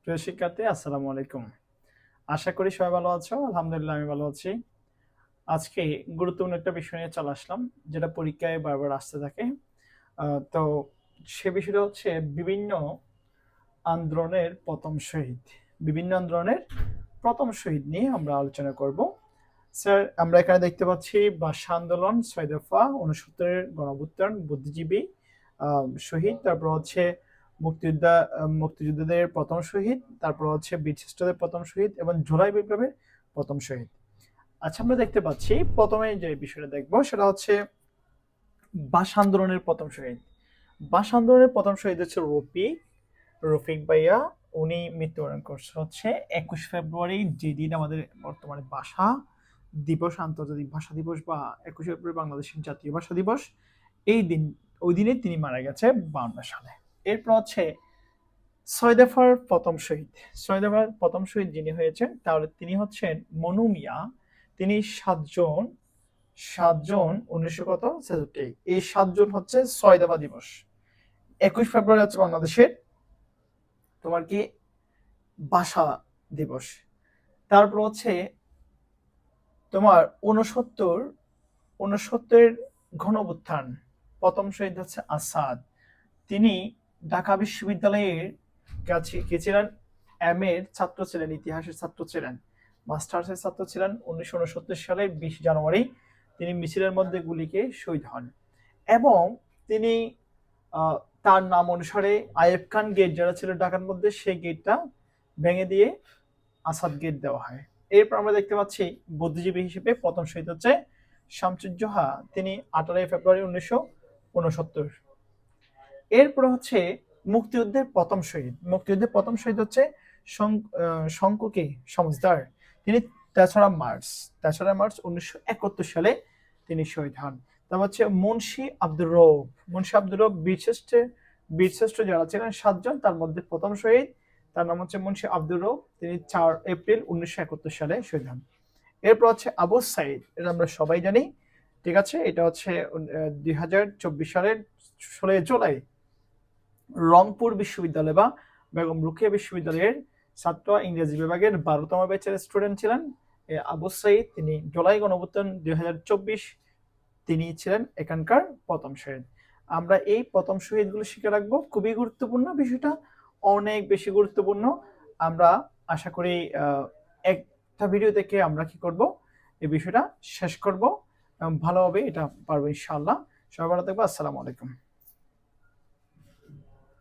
প্রিয় শিক্ষার্থী, আসসালামু আলাইকুম। আশা করি সবাই ভালো আছো। আলহামদুলিল্লাহ আমি ভালো আছি। আজকে গুরুত্বপূর্ণ একটা বিষয় নিয়ে চলে আসলাম, যেটা পরীক্ষায় বারবার আসতে থাকে। তো সে বিষয়টা হচ্ছে বিভিন্ন আন্দোলনের প্রথম শহীদ। বিভিন্ন আন্দোলনের প্রথম শহীদ নিয়ে আমরা আলোচনা করব। স্যার, আমরা এখানে দেখতে পাচ্ছি ভাষা আন্দোলন, ৬ দফা, ৬৯-এর গণঅভ্যুত্থান, বুদ্ধিজীবী শহীদ, তারপর হচ্ছে মুক্তিযোদ্ধাদের প্রথম শহীদ, তারপর হচ্ছে বীরশ্রেষ্ঠদের প্রথম শহীদ এবং জুলাই বিপ্লবের প্রথম শহীদ। আচ্ছা, আমরা দেখতে পাচ্ছি প্রথমে যে বিষয়টা দেখবো সেটা হচ্ছে ভাষা আন্দোলনের প্রথম শহীদ। ভাষা আন্দোলনের প্রথম শহীদ হচ্ছে রফিক ভাইয়া। উনি মৃত্যুবরণ করছে হচ্ছে 21 ফেব্রুয়ারি, যেদিন আমাদের বর্তমানে ভাষা দিবস, আন্তর্জাতিক ভাষা দিবস, বা 21 ফেব্রুয়ারি বাংলাদেশের জাতীয় ভাষা দিবস। এই দিন, ওই দিনে তিনি মারা গেছে 52 সালে। এরপর হচ্ছে ৬ দফার প্রথম শহীদ। ৬ দফার প্রথম শহীদ যিনি হয়েছেন, তাহলে তিনি হচ্ছেন মনু মিয়া। তিনি ৭ জন ৭ জন ১৯৬৬, এই ৭ জন হচ্ছে ৬ দফা দিবস। 21 ফেব্রুয়ারি হচ্ছে বাংলাদেশের তোমার কি ভাষা দিবস। তারপর হচ্ছে তোমার ৬৯-৬৯-এর গণঅভ্যুত্থান, প্রথম শহীদ হচ্ছে আসাদ। তিনি ঢাকা বিশ্ববিদ্যালয়ের কাছে ছিলেন, এম এর ছাত্র ছিলেন, ইতিহাসের ছাত্র ছিলেন, মাস্টার্সের ছাত্র ছিলেন। ১৯৬৯ সালের ২০ জানুয়ারি তিনি মিছিলের মধ্যে গুলিকে শহীদ হন। এবং তিনি তার নাম অনুসারে আইয়ুব খান গেট যারা ছিল ঢাকার মধ্যে, সেই গেটটা ভেঙে দিয়ে আসাদ গেট দেওয়া হয়। এরপর আমরা দেখতে পাচ্ছি বুদ্ধিজীবী হিসেবে প্রথম শহীদ হচ্ছে শামসুজ্জোহা। তিনি ১৮ ফেব্রুয়ারি ১৯৬৯। এরপর হচ্ছে মুক্তিযুদ্ধের প্রথম শহীদ। মুক্তিযুদ্ধের প্রথম শহীদ হচ্ছে শঙ্কুকি সমজদার। তিনি ৩রা মার্চ ১৯৭১ সালে তিনি শহীদ হন। তারপর হচ্ছে মুন্সি আব্দুর রউফ। মুন্সি আব্দুর রউফ বীরশ্রেষ্ঠ যারা ছিলেন ৭ জন, তার মধ্যে প্রথম শহীদ। তার নাম হচ্ছে মুন্সি আব্দুর রউফ। তিনি ৪ এপ্রিল ১৯৭১ সালে শহীদ হন। এরপর হচ্ছে আবু সাইদ, এটা আমরা সবাই জানি। ঠিক আছে, এটা হচ্ছে ২০২৪ সালের ১৬ জুলাই রংপুর বিশ্ববিদ্যালয় বা বেগম রোকেয়া বিশ্ববিদ্যালয়ের ছাত্র, ইংরেজি বিভাগের ১২তম ব্যাচের স্টুডেন্ট ছিলেন আবু সাইদ। তিনি জুলাই গণঅভ্যুত্থান ২০২৪, তিনি ছিলেন এখানকার প্রথম শহীদ। আমরা এই প্রথম শহীদগুলো শিখে রাখবো, খুবই গুরুত্বপূর্ণ বিষয়টা, অনেক বেশি গুরুত্বপূর্ণ। আমরা আশা করি একটা ভিডিও থেকে আমরা কি করব, এই বিষয়টা শেষ করব, ভালোভাবে এটা পারবো ইনশাআল্লাহ। সবাই ভালো থাকবো। আসসালামু আলাইকুম।